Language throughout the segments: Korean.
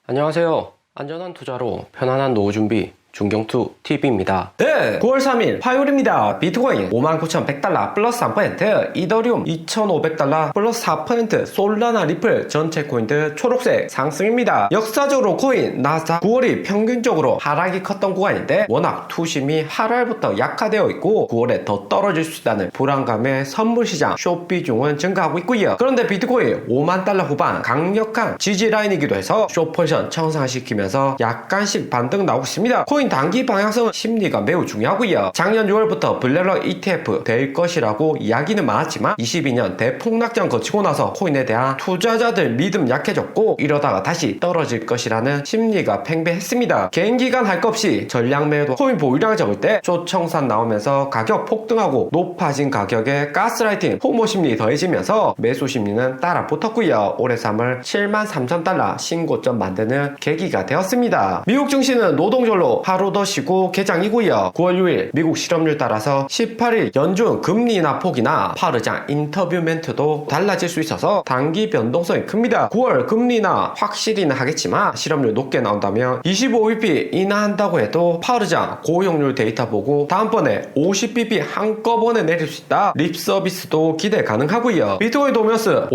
안녕하세요. 안전한 투자로 편안한 노후 준비 중경투TV입니다. 네, 9월 3일 화요일입니다. 비트코인 59,100달러 플러스 3%, 이더리움 2,500달러 플러스 4%, 솔라나, 리플 전체 코인들 초록색 상승입니다. 역사적으로 코인 나스닥 9월이 평균적으로 하락이 컸던 구간인데 워낙 투심이 8월부터 약화되어 있고 9월에 더 떨어질 수 있다는 불안감에 선물 시장 숏 비중은 증가하고 있고요. 그런데 비트코인 5만 달러 후반 강력한 지지 라인이기도 해서 숏 포지션 청산시키면서 약간씩 반등 나오고 있습니다. 코인 단기 방향성은 심리가 매우 중요하고요. 작년 6월부터 블랙락 ETF 될 것이라고 이야기는 많았지만 22년 대폭락전 거치고 나서 코인에 대한 투자자들 믿음 약해졌고 이러다가 다시 떨어질 것이라는 심리가 팽배했습니다. 개인 기간 할 것 없이 전량 매도 코인 보유량을 적을 때 초청산 나오면서 가격 폭등하고 높아진 가격에 가스라이팅 포모 심리 더해지면서 매수 심리는 따라 붙었고요. 올해 3월 73,000달러 신고점 만드는 계기가 되었습니다. 미국 증시는 노동절로 하루 더 쉬고 개장이고요. 9월 6일 미국 실업률 따라서 18일 연준 금리 인하폭이나 파르장 인터뷰 멘트도 달라질 수 있어서 단기 변동성이 큽니다. 9월 금리나 확실히는 하겠지만 실업률 높게 나온다면 25bp 인하한다고 해도 파르장 고용률 데이터 보고 다음번에 50bp 한꺼번에 내릴 수 있다. 립 서비스도 기대 가능하고요. 비트코인 도미너스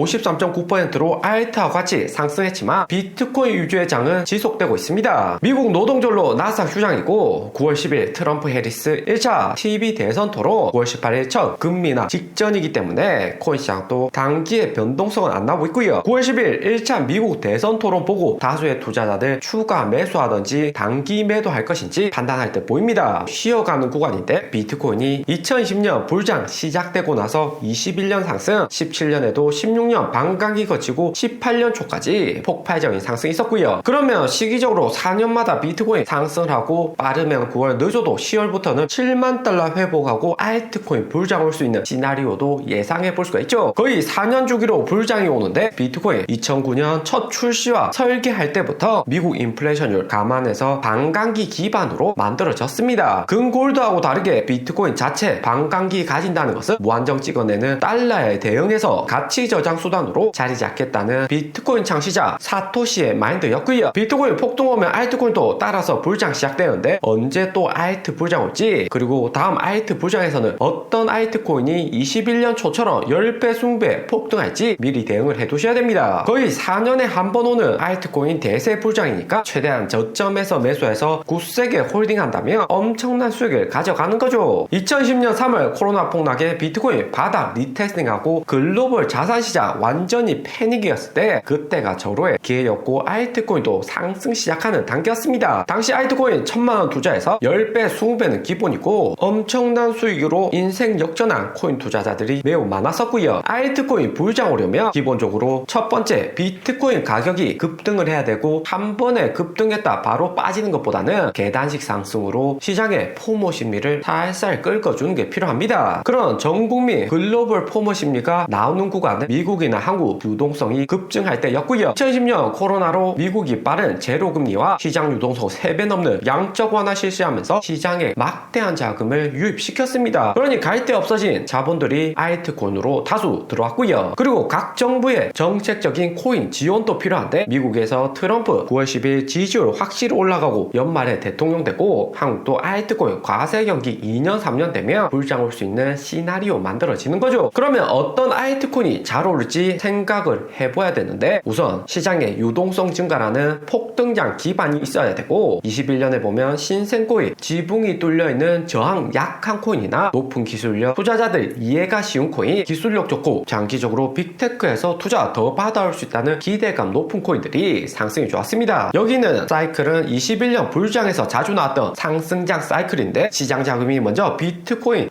53.9%로 알트와 같이 상승했지만 비트코인 위주의 장은 지속되고 있습니다. 미국 노동절로 나스닥 휴장이고 9월 10일 트럼프 해리스 1차 TV 대선 토론 9월 18일 첫 금리나 직전이기 때문에 코인 시장도 단기의 변동성은 안 나오고 있고요. 9월 10일 1차 미국 대선 토론 보고 다수의 투자자들 추가 매수하든지 단기 매도할 것인지 판단할 때 보입니다. 쉬어가는 구간인데 비트코인이 2020년 불장 시작되고 나서 21년 상승, 17년에도 16년 반감기 거치고 18년 초까지 폭발적인 상승이 있었고요. 그러면 시기적으로 4년마다 비트코인 상승을 하고 빠르면 9월 늦어도 10월부터는 7만 달러 회복하고 알트코인 불장 올 수 있는 시나리오도 예상해 볼 수가 있죠. 거의 4년 주기로 불장이 오는데 비트코인 2009년 첫 출시와 설계할 때부터 미국 인플레이션율 감안해서 반감기 기반으로 만들어졌습니다. 근골드하고 다르게 비트코인 자체 반감기 가진다는 것은 무한정 찍어내는 달러에 대응해서 가치 저장 수단으로 자리 잡겠다는 비트코인 창시자 사토시의 마인드였고요. 비트코인 폭등 오면 알트코인도 따라서 불장 시작되는데 언제 또 알트 불장 올지, 그리고 다음 알트 불장에서는 어떤 알트코인이 21년 초처럼 10배 20배 폭등할지 미리 대응을 해두셔야 됩니다. 거의 4년에 한 번 오는 알트코인 대세 불장이니까 최대한 저점에서 매수해서 굳세게 홀딩한다면 엄청난 수익을 가져가는 거죠. 2010년 3월 코로나 폭락에 비트코인 바닥 리테스팅하고 글로벌 자산시장 완전히 패닉이었을 때 그때가 절호의 기회였고 알트코인도 상승 시작하는 단계였습니다. 당시 알트코인 1000만원 투자해서 10배 20배는 기본이고 엄청난 수익으로 인생 역전한 코인 투자자들이 매우 많았었고요. 알트코인 불장 오려면 기본적으로 첫 번째 비트코인 가격이 급등을 해야 되고 한 번에 급등했다 바로 빠지는 것보다는 계단식 상승으로 시장의 포모 심리를 살살 긁어주는 게 필요합니다. 그런 전국민 글로벌 포모 심리가 나오는 구간은 미국이나 한국 유동성이 급증할 때였고요. 2010년 코로나로 미국이 빠른 제로금리와 시장 유동성 3배 넘는 양적 완화 실시하면서 시장에 막대한 자금을 유입시켰습니다. 그러니 갈 데 없어진 자본들이 알트코인으로 다수 들어왔고요. 그리고 각 정부의 정책적인 코인 지원도 필요한데 미국에서 트럼프 9월 10일 지지율 확실히 올라가고 연말에 대통령 되고 한국도 알트코인 과세 경기 2년 3년 되면 불장 올 수 있는 시나리오 만들어지는 거죠. 그러면 어떤 알트코인이 잘 오를지 생각을 해봐야 되는데 우선 시장의 유동성 증가라는 폭등장 기반이 있어야 되고 21년에 보면 신생코인, 지붕이 뚫려있는 저항 약한 코인이나 높은 기술력, 투자자들 이해가 쉬운 코인, 기술력 좋고 장기적으로 빅테크에서 투자 더 받아올 수 있다는 기대감 높은 코인들이 상승이 좋았습니다. 여기는 사이클은 21년 불장에서 자주 나왔던 상승장 사이클인데 시장 자금이 먼저 비트코인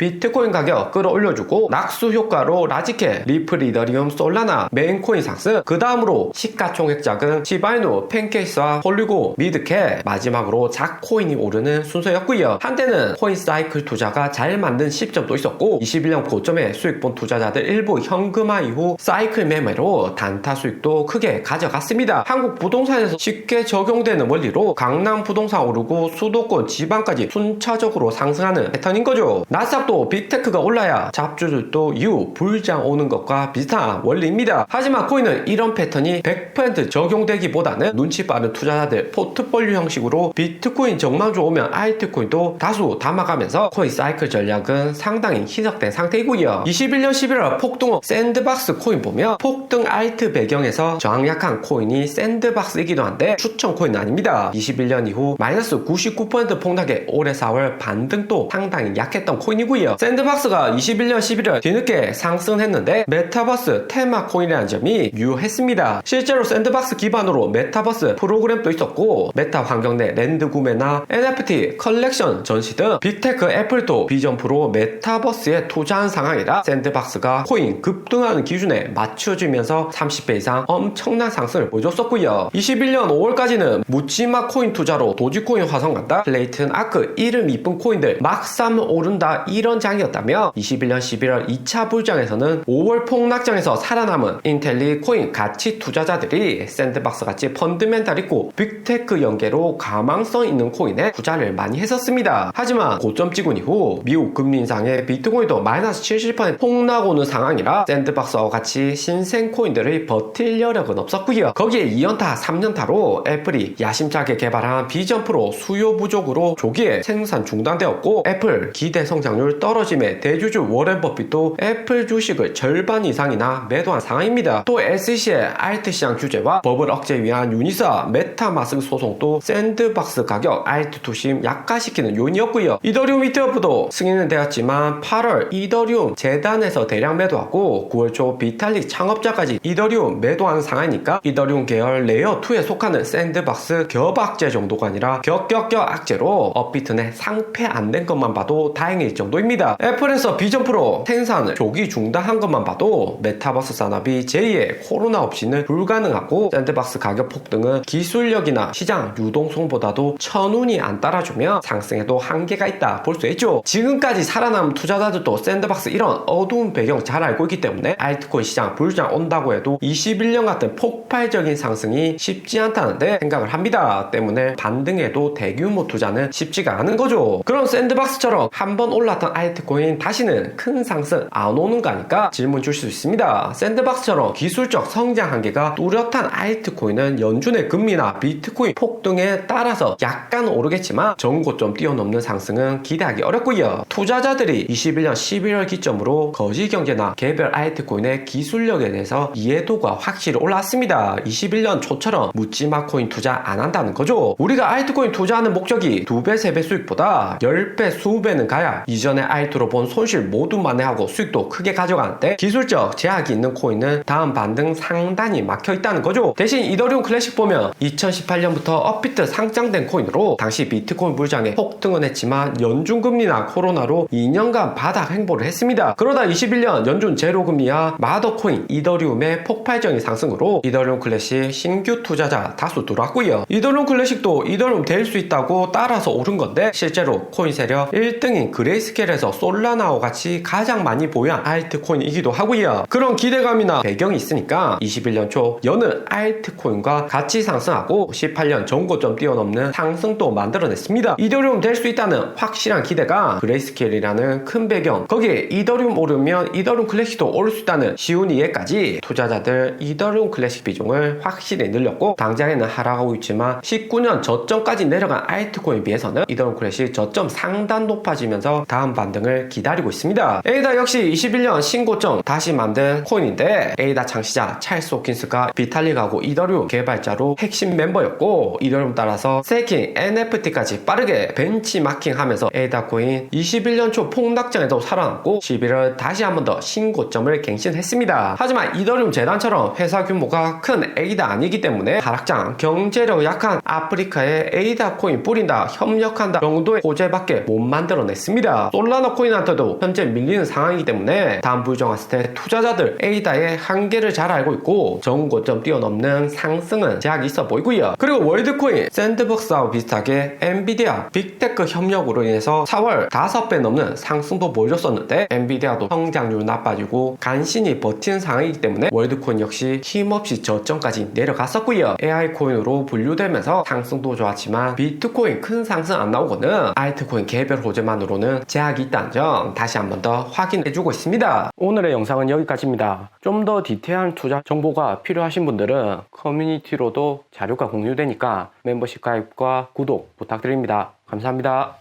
가격 끌어올려주고 낙수 효과로 라지캡, 리플, 이더리움, 솔라나, 메인코인 상승, 그 다음으로 시가총액 작은 시바이누, 팬케이스와 폴리고, 미드캡, 마지막으로 작코 코인이 오르는 순서였고요. 한때는 코인 사이클 투자가 잘 만든 시점도 있었고 21년 고점에 수익 본 투자자들 일부 현금화 이후 사이클 매매로 단타 수익도 크게 가져갔습니다. 한국 부동산에서 쉽게 적용되는 원리로 강남 부동산 오르고 수도권 지방까지 순차적으로 상승하는 패턴인 거죠. 나스닥도 빅테크가 올라야 잡주들도 이후 불장 오는 것과 비슷한 원리입니다. 하지만 코인은 이런 패턴이 100% 적용되기보다는 눈치 빠른 투자자들 포트폴리오 형식으로 비트코인 정망주 오면 알트코인도 다수 담아가면서 코인 사이클 전략은 상당히 희석된 상태이고요. 21년 11월 폭등후 샌드박스 코인 보면 폭등 알트 배경에서 저항 약한 코인이 샌드박스이기도 한데 추천 코인은 아닙니다. 21년 이후 마이너스 99% 폭락에 올해 4월 반등도 상당히 약했던 코인이고요. 샌드박스가 21년 11월 뒤늦게 상승했는데 메타버스 테마 코인이라는 점이 유효했습니다. 실제로 샌드박스 기반으로 메타버스 프로그램도 있었고 메타 환경 내 랜드 구매나 NFT 컬렉션 전시 등 빅테크 애플도 비전 프로 메타버스에 투자한 상황이라 샌드박스가 코인 급등하는 기준에 맞춰지면서 30배 이상 엄청난 상승을 보여줬었고요. 21년 5월까지는 묻지마 코인 투자로 도지코인 화성 간다, 플레이튼 아크 이름 이쁜 코인들 막 싸면 오른다 이런 장이었다며 21년 11월 2차 불장에서는 5월 폭락장에서 살아남은 인텔리 코인 가치 투자자들이 샌드박스 같이 펀드멘탈 있고 빅테크 연계로 가망성 있는 코인에 투자를 많이 했었습니다. 하지만 고점 찍은 이후 미국 금리 인상에 비트코인도 마이너스 70% 폭락 오는 상황이라 샌드박스와 같이 신생 코인들의 버틸 여력은 없었고요. 거기에 2연타 3연타로 애플이 야심차게 개발한 비전 프로 수요 부족으로 조기에 생산 중단되었고 애플 기대 성장률 떨어짐에 대주주 워렌 버핏도 애플 주식을 절반 이상이나 매도한 상황입니다. 또 SEC의 알트 시장 규제와 버블 억제 위한 유니사 메타마스크 소송도 샌드박스 가격 알트 투심 약화시키는 요인이었고요. 이더리움 ETF도 승인은 되었지만 8월 이더리움 재단에서 대량 매도하고 9월 초 비탈릭 창업자까지 이더리움 매도하는 상황이니까 이더리움 계열 레이어2에 속하는 샌드박스 겹악재 정도가 아니라 격격격 악재로 업비트 내 상패 안 된 것만 봐도 다행일 정도입니다. 애플에서 비전 프로 생산을 조기 중단한 것만 봐도 메타버스 산업이 제2의 코로나 없이는 불가능하고 샌드박스 가격 폭등은 기술력이나 시장 유동성보다도 천운이 안 따라주며 상승에도 한계가 있다 볼 수 있죠. 지금까지 살아남은 투자자들도 샌드박스 이런 어두운 배경 잘 알고 있기 때문에 알트코인 시장 불장 온다고 해도 21년 같은 폭발적인 상승이 쉽지 않다는데 생각을 합니다. 때문에 반등에도 대규모 투자는 쉽지가 않은 거죠. 그럼 샌드박스처럼 한번 올랐던 알트코인 다시는 큰 상승 안 오는 거 아닐까 질문 줄 수 있습니다. 샌드박스처럼 기술적 성장 한계가 뚜렷한 알트코인은 연준의 금리나 비트코인 폭등에 따라서 약간 오르겠지만 전고점 뛰어넘는 상승은 기대하기 어렵고요. 투자자들이 21년 11월 기점으로 거시경제나 개별 알트코인의 기술력에 대해서 이해도가 확실히 올랐습니다. 21년 초처럼 묻지마 코인 투자 안 한다는 거죠. 우리가 알트코인 투자하는 목적이 2배, 3배 수익보다 10배, 20배는 가야 이전에 알트로 본 손실 모두 만회하고 수익도 크게 가져가는데 기술적 제약이 있는 코인은 다음 반등 상단이 막혀 있다는 거죠. 대신 이더리움 클래식 보면 2018년부터 업비트 상장된 코인으로 당시 비트코인 불장에 폭등은 했지만 연준금리나 코로나로 2년간 바닥 행보를 했습니다. 그러다 21년 연준 제로금리와 마더코인 이더리움의 폭발적인 상승으로 이더리움 클래식 신규 투자자 다수 들어왔고요. 이더리움 클래식도 이더리움 될 수 있다고 따라서 오른 건데 실제로 코인 세력 1등인 그레이스케일에서 솔라나와 같이 가장 많이 보유한 알트코인이기도 하고요. 그런 기대감이나 배경이 있으니까 21년 초 여느 알트코인과 같이 상승하고 18년 전고점 뛰어넘는 상승도 만들어냈습니다. 이더리움 될 수 있다는 확실한 기대가 그레이스케일이라는 큰 배경, 거기에 이더리움 오르면 이더리움 클래식도 오를 수 있다는 쉬운 이해까지 투자자들 이더리움 클래식 비중을 확실히 늘렸고 당장에는 하락하고 있지만 19년 저점까지 내려간 알트코인 비해서는 이더리움 클래식 저점 상단 높아지면서 다음 반등을 기다리고 있습니다. 에이다 역시 21년 신고점 다시 만든 코인인데 에이다 창시자 찰스 호킨스가 비탈릭하고 이더리움 개발자로 핵심 멤버였고 이더리움 따라서 세킹 NFT까지 빠르게 벤치마킹하면서 에이다 코인 21년 초 폭락장에도 살아남고 11월 다시 한 번 더 신고점을 갱신했습니다. 하지만 이더리움 재단처럼 회사 규모가 큰 에이다 아니기 때문에 하락장, 경제력 약한 아프리카에 에이다 코인 뿌린다, 협력한다 정도의 호재밖에 못 만들어냈습니다. 솔라나 코인한테도 현재 밀리는 상황이기 때문에 다음 불정 왔을 때 투자자들 에이다의 한계를 잘 알고 있고 전고점 뛰어넘는 상승은 제약이 있어 보이고요. 그리고 월드코인 샌드박스와 비슷하게 시작에 엔비디아 빅테크 협력으로 인해서 4월 5배 넘는 상승도 보여줬었는데 엔비디아도 성장률 나빠지고 간신히 버티는 상황이기 때문에 월드코인 역시 힘없이 저점까지 내려갔었고요. AI 코인으로 분류되면서 상승도 좋았지만 비트코인 큰 상승 안 나오고는 알트코인 개별 호재만으로는 제약이 있다는 점 다시 한 번 더 확인해주고 있습니다. 오늘의 영상은 여기까지입니다. 좀 더 디테일한 투자 정보가 필요하신 분들은 커뮤니티로도 자료가 공유되니까 멤버십 가입과 구독 부탁드립니다. 감사합니다.